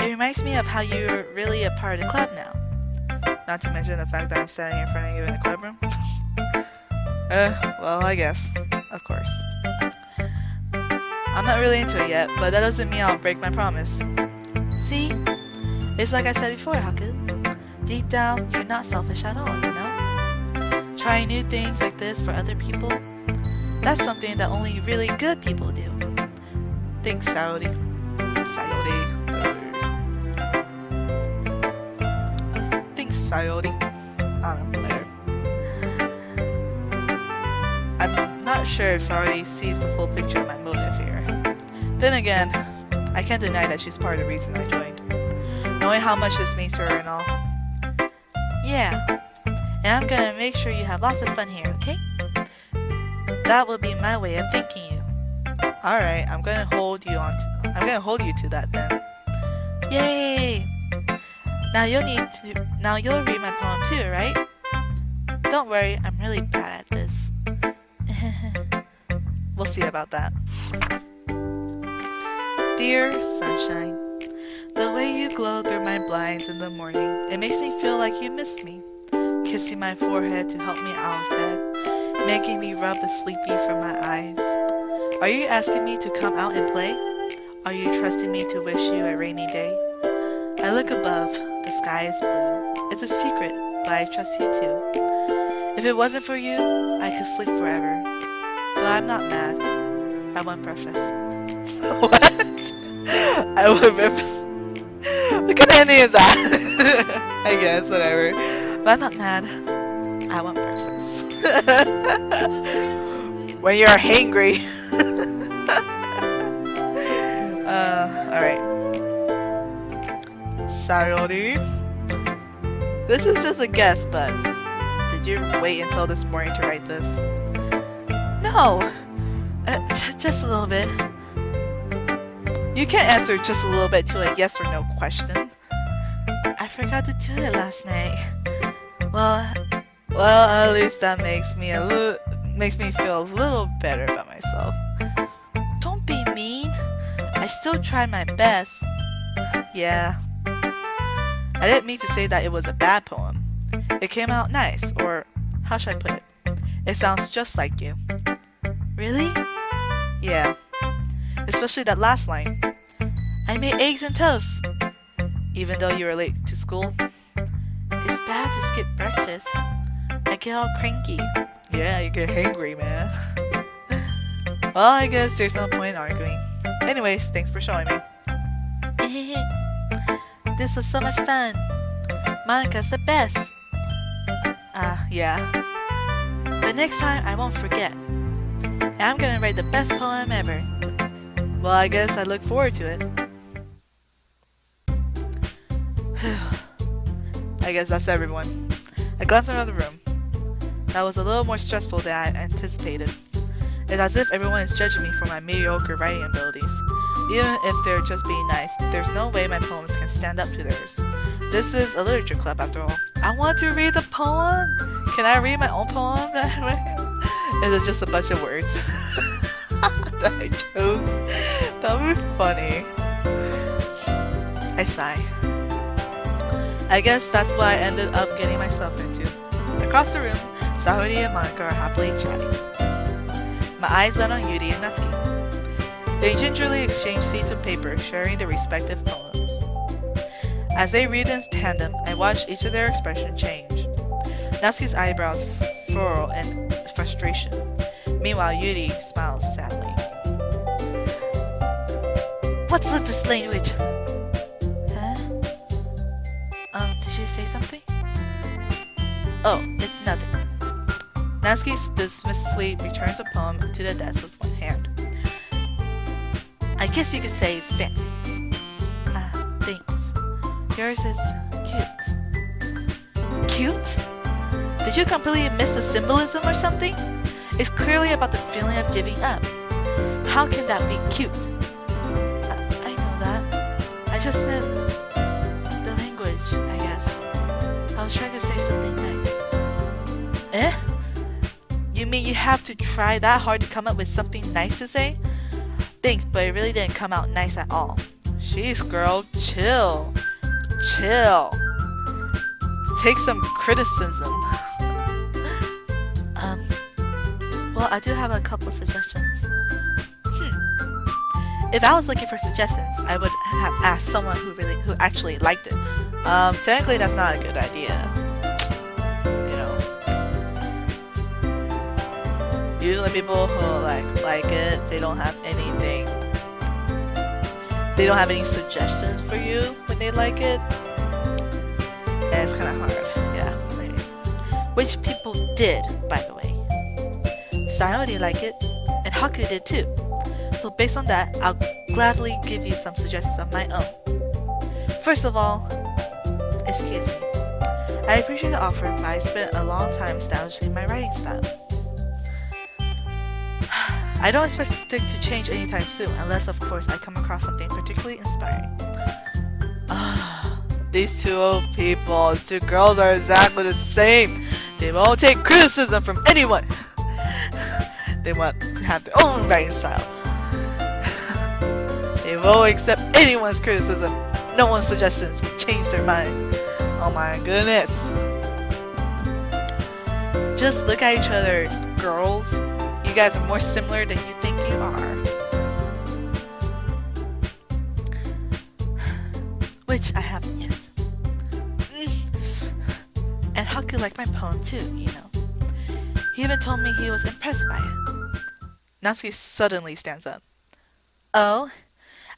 It reminds me of how you're really a part of the club now. Not to mention the fact that I'm standing in front of you in the club room. Well, I guess. Of course. I'm not really into it yet, but that doesn't mean I'll break my promise. See? It's like I said before, Haku. Deep down, you're not selfish at all, you know? Trying new things like this for other people, that's something that only really good people do. Thanks, Sayori. Thanks, Sayori. I don't know, whatever. I'm not sure if Sayori sees the full picture of my motive here. Then again, I can't deny that she's part of the reason I joined. Knowing how much this means to her and all. Yeah, and I'm gonna make sure you have lots of fun here, okay? That will be my way of thanking you. Alright, I'm gonna hold you to that then. Yay! Now you'll read my poem too, right? Don't worry, I'm really bad at this. We'll see about that. Dear sunshine, the way you glow through my blinds in the morning, it makes me feel like you miss me. Kissing my forehead to help me out of bed, making me rub the sleepy from my eyes. Are you asking me to come out and play? Are you trusting me to wish you a rainy day? I look above, the sky is blue. It's a secret, but I trust you too. If it wasn't for you, I could sleep forever. But I'm not mad. I want breakfast. What? I want breakfast. What kind of ending is that? I guess, whatever. But I'm not mad. I want breakfast. When you're hangry. Alright. Sayori. This is just a guess, but did you wait until this morning to write this? No! Just a little bit. You can't answer just a little bit to a yes or no question. I forgot to do it last night. Well, at least that makes me feel a little better about myself. Don't be mean. I still tried my best. Yeah. I didn't mean to say that it was a bad poem. It came out nice, or how should I put it? It sounds just like you. Really? Yeah. Especially that last line. I made eggs and toast. Even though you were late to school. It's bad to skip breakfast. I get all cranky. Yeah, you get hangry, man. Well, I guess there's no point in arguing. Anyways, thanks for showing me. This was so much fun. Monica's the best. Yeah. But next time I won't forget. And I'm gonna write the best poem ever. Well, I guess I look forward to it. I guess that's everyone. I glanced around the room. That was a little more stressful than I anticipated. It's as if everyone is judging me for my mediocre writing abilities. Even if they're just being nice, there's no way my poems can stand up to theirs. This is a literature club after all. I want to read the poem! Can I read my own poem that I read? Is it just a bunch of words that I chose? That would be funny. I sigh. I guess that's what I ended up getting myself into. Across the room, Sayori and Monica are happily chatting. My eyes land on Yuri and Natsuki. They gingerly exchange sheets of paper, sharing their respective poems. As they read in tandem, I watch each of their expressions change. Natsuki's eyebrows furrow in frustration. Meanwhile, Yuri smiles sadly. What's with this language? Did you say something? Oh, it's nothing. Natsuki dismissively returns the poem to the desk with one hand. I guess you could say it's fancy. Thanks. Yours is cute. Cute? Did you completely miss the symbolism or something? It's clearly about the feeling of giving up. How can that be cute? I know that. I just meant the language, I guess. I was trying to say something nice. You mean you have to try that hard to come up with something nice to say? Thanks, but it really didn't come out nice at all. Jeez, girl, chill. Chill. Take some criticism. Well, I do have a couple suggestions. If I was looking for suggestions, I would have asked someone who actually liked it. Technically that's not a good idea. You know. Usually people who like it, they don't have anything. They don't have any suggestions for you when they like it. And it's kinda hard. Yeah. Anyways. Which people did, by the way. Sayori liked it, and Haku did too. So based on that, I'll gladly give you some suggestions of my own. First of all, excuse me. I appreciate the offer, but I spent a long time establishing my writing style. I don't expect it to change anytime soon, unless of course I come across something particularly inspiring. These two old people, two girls are exactly the same. They won't take criticism from anyone. They want to have their own writing style. They won't accept anyone's criticism. No one's suggestions will change their mind. Oh my goodness. Just look at each other, girls. You guys are more similar than you think you are. Which I haven't yet. And Haku liked my poem too, you know. He even told me he was impressed by it. Natsuki suddenly stands up. Oh?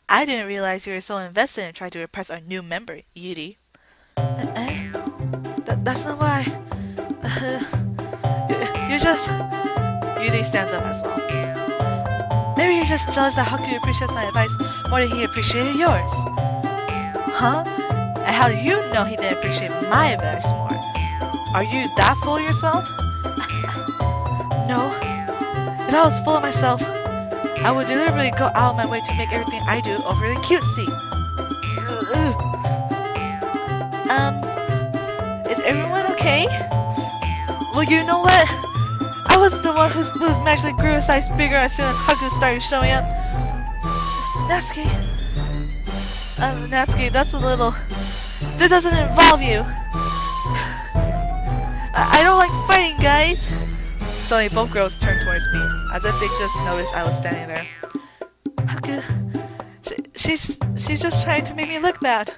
I didn't realize you were so invested in trying to impress our new member, Yuri. That's not why. You're just... Yuri stands up as well. Maybe you're just jealous that Haku appreciates my advice more than he appreciated yours. Huh? And how do you know he didn't appreciate my advice more? Are you that full of yourself? No. If I was full of myself, I would deliberately go out of my way to make everything I do overly cutesy. Is everyone okay? Well, you know what? I wasn't the one whose boobs magically grew a size bigger as soon as Haku started showing up. Natsuki. Natsuki, that's a little... This doesn't involve you. I don't like fighting, guys. Suddenly, both girls turned towards me, as if they just noticed I was standing there. Haku, she's just trying to make me look bad.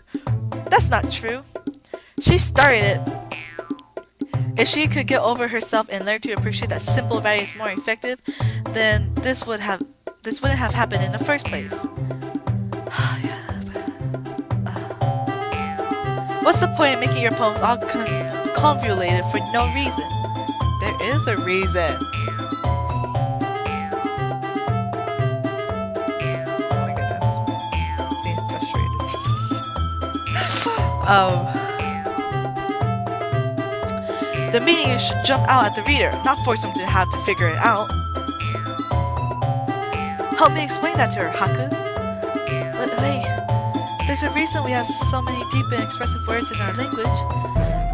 That's not true. She started it. If she could get over herself and learn to appreciate that simple writing is more effective, then this wouldn't have happened in the first place. What's the point in making your poems all convoluted for no reason? There is a reason. Oh my goodness. I'm being frustrated. The meaning should jump out at the reader, not force them to have to figure it out. Help me explain that to her, Haku. Wait. There's a reason we have so many deep and expressive words in our language.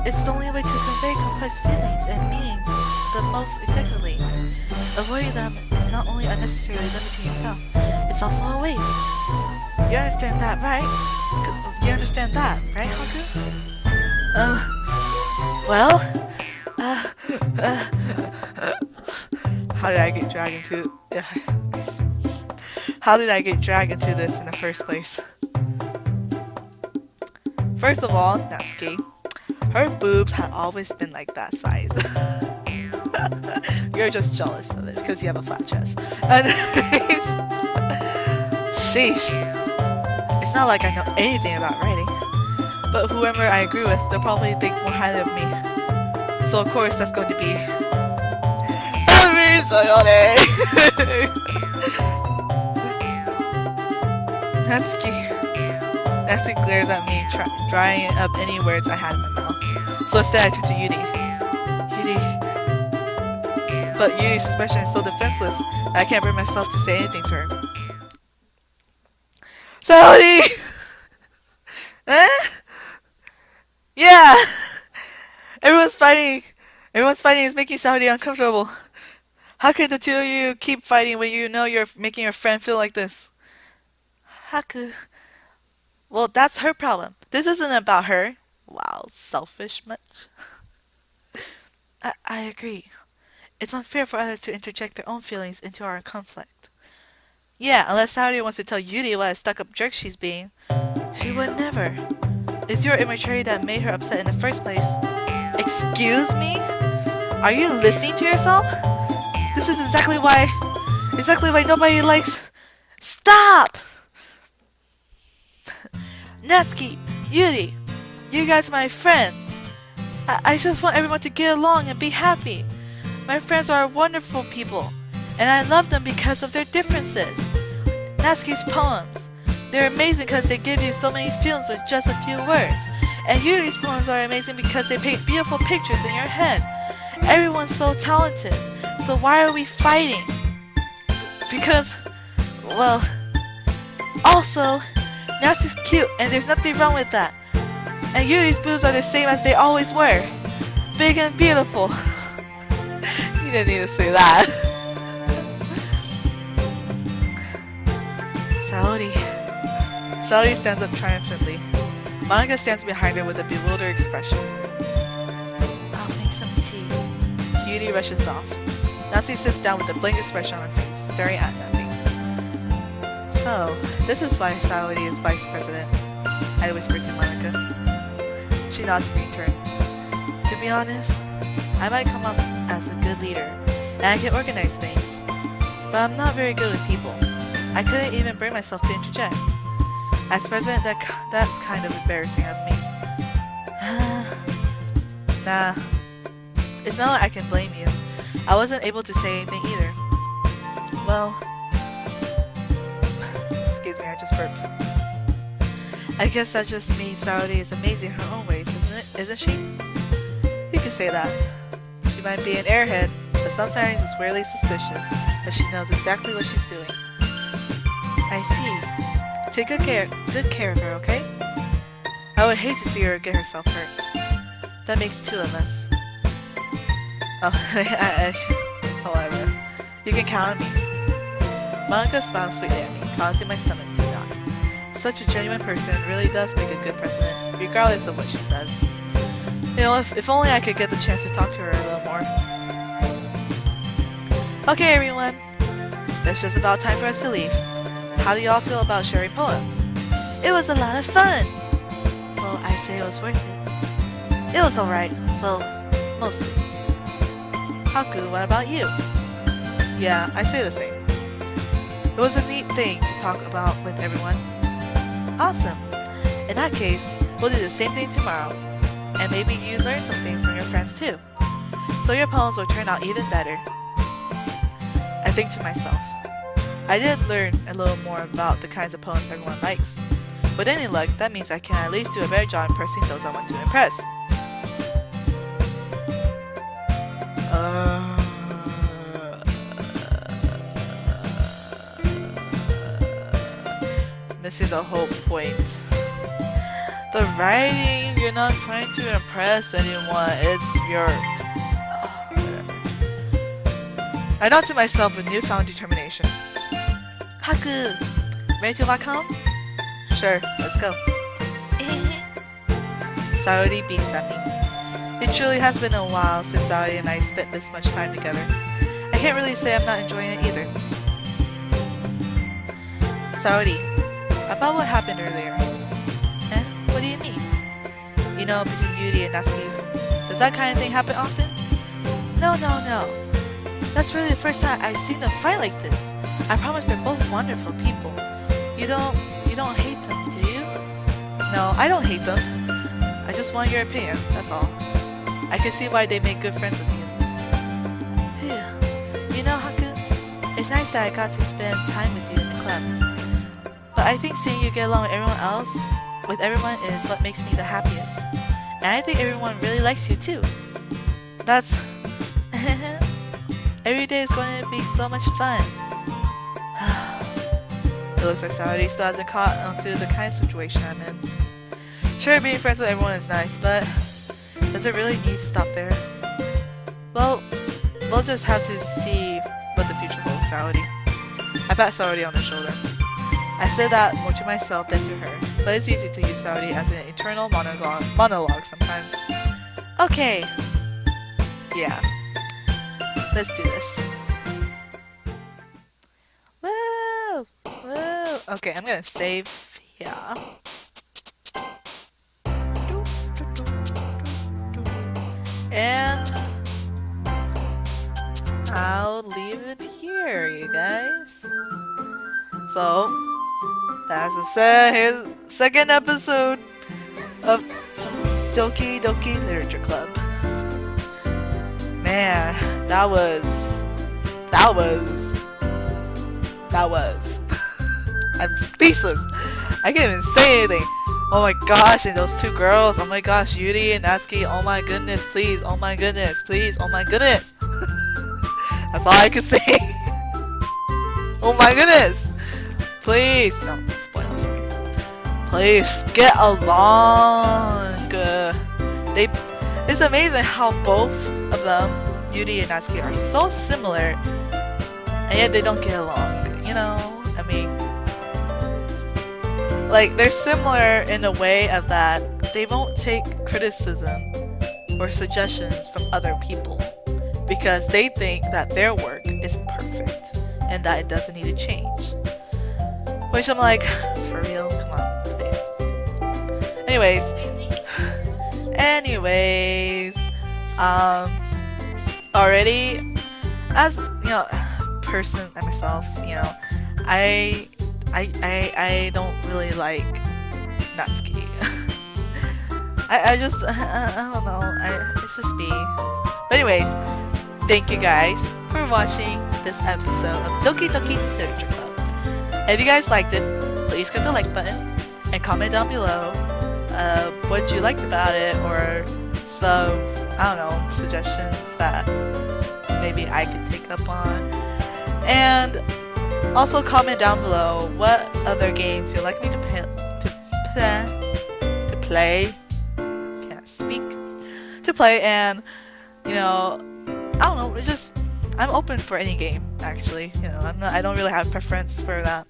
It's the only way to convey complex feelings and meaning the most effectively. Avoiding them is not only unnecessarily limiting yourself, it's also a waste. You understand that, right? You understand that, right, Haku? How did I get dragged into... How did I get dragged into this in the first place? First of all, Natsuki, her boobs had always been like that size. You're just jealous of it because you have a flat chest. Anyways, sheesh. It's not like I know anything about writing, but whoever I agree with, they'll probably think more highly of me. So of course that's going to be Sayori. Natsuki glares at me, drying up any words I had in my mouth. So instead I turned to Yuri. But Yuri's expression is so defenseless that I can't bring myself to say anything to her. Sayori! Yeah! Everyone's fighting is making Sayori uncomfortable. How could the two of you keep fighting when you know you're making your friend feel like this? Haku. Well, that's her problem. This isn't about her. Wow, selfish much? I agree. It's unfair for others to interject their own feelings into our conflict. Yeah, unless Saori wants to tell Yuri what a stuck-up jerk she's being. She would never. It's your immaturity that made her upset in the first place. Excuse me? Are you listening to yourself? This is exactly why nobody likes... Stop! Natsuki, Yuri, you guys are my friends. I just want everyone to get along and be happy. My friends are wonderful people, and I love them because of their differences. Natsuki's poems, they're amazing because they give you so many feelings with just a few words. And Yuri's poems are amazing because they paint beautiful pictures in your head. Everyone's so talented, so why are we fighting? Because, well, also, Natsuki's cute and there's nothing wrong with that. And Yuri's boobs are the same as they always were. Big and beautiful. You didn't need to say that. Saori stands up triumphantly. Monica stands behind her with a bewildered expression. I'll make some tea. Yuri rushes off. Natsuki sits down with a blank expression on her face, staring at nothing. So, this is why Saori is vice president, I whispered to Monica. She nods in return. To be honest, I might come off as a good leader, and I can organize things, but I'm not very good with people. I couldn't even bring myself to interject. As president, that's kind of embarrassing of me. Nah, it's not like I can blame you. I wasn't able to say anything either. Well, excuse me, I just burped. I guess that just means Saori is amazing in her own ways, isn't she? You could say that. She might be an airhead, but sometimes it's weirdly suspicious that she knows exactly what she's doing. I see. Take good care of her, okay? I would hate to see her get herself hurt. That makes two of us. Oh, however, you can count on me. Monica smiles sweetly at me, causing my stomach to knot. Such a genuine person really does make a good president, regardless of what she says. You know, if only I could get the chance to talk to her a little more. Okay, everyone. It's just about time for us to leave. How do y'all feel about sharing poems? It was a lot of fun! Well, I say it was worth it. It was alright. Well, mostly. Haku, what about you? Yeah, I say the same. It was a neat thing to talk about with everyone. Awesome! In that case, we'll do the same thing tomorrow. And maybe you learn something from your friends too. So your poems will turn out even better. I think to myself. I did learn a little more about the kinds of poems everyone likes. With any luck, that means I can at least do a better job impressing those I want to impress. Missing the whole point. The writing, you're not trying to impress anyone, it's your... I nod to myself with newfound determination. Haku, ready to walk home? Sure, let's go. Saori beams at me. It truly has been a while since Saori and I spent this much time together. I can't really say I'm not enjoying it either. Saori, about what happened earlier. What do you mean? You know, between Yuri and Natsuki. Does that kind of thing happen often? No. That's really the first time I've seen them fight like this. I promise they're both wonderful people. You don't hate them, do you? No, I don't hate them. I just want your opinion, that's all. I can see why they make good friends with you. Phew. You know, Haku, it's nice that I got to spend time with you in the club. But I think seeing you get along with everyone is what makes me the happiest. And I think everyone really likes you too. That's... Every day is going to be so much fun. It looks like Saori still hasn't caught onto the kind of situation I'm in. Sure, being friends with everyone is nice, but does it really need to stop there? Well, we'll just have to see Saori. I pat Saori on the shoulder. I said that more to myself than to her, but it's easy to use Saori as an internal monologue sometimes. Okay. Yeah. Let's do this. Woo! Woo! Okay, I'm gonna save here. And I'll leave it here, you guys. So, here's the second episode of Doki Doki Literature Club. Man, that was I'm speechless. I can't even say anything. Oh my gosh, and those two girls. Oh my gosh, Yuri and Natsuki. Oh my goodness, please. Oh my goodness, please. Oh my goodness. That's all I can say. Oh my goodness. Please. No, spoilers for me. Please, get along. It's amazing how both of them, Yuri and Natsuki, are so similar, and yet they don't get along. You know, I mean, like, they're similar in a way of that they won't take criticism or suggestions from other people because they think that their work is perfect and that it doesn't need to change. Which I'm like, for real? Come on, please. Anyways, already, as you know, person and myself, you know, I don't really like Natsuki. I just I don't know. It's just me. But anyways, thank you guys for watching this episode of Doki Doki Literature Club. If you guys liked it, please click the like button and comment down below what you liked about it, or some, I don't know, suggestions that maybe I could take up on. And also comment down below what other games you'd like me to play. Can't speak. To play, and you know, I don't know. It's just, I'm open for any game actually. You know, I don't really have preference for that.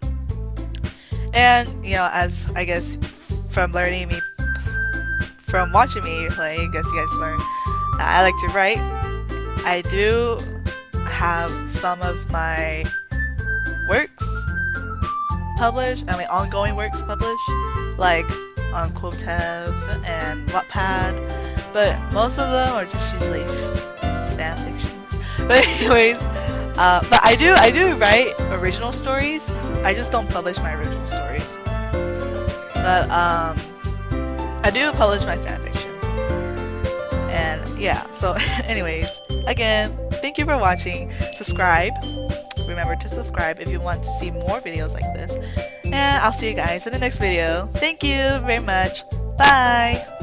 And you know, as I guess from watching me play, I guess you guys learn I like to write. I do have some of my works published, ongoing works published, like on Quotev and Wattpad, but most of them are just usually fan fictions. But anyways, but I do write original stories. I just don't publish my original stories. But I do publish my fan fictions. And yeah, so anyways, again, thank you for watching. Subscribe. Remember to subscribe if you want to see more videos like this. And I'll see you guys in the next video. Thank you very much. Bye!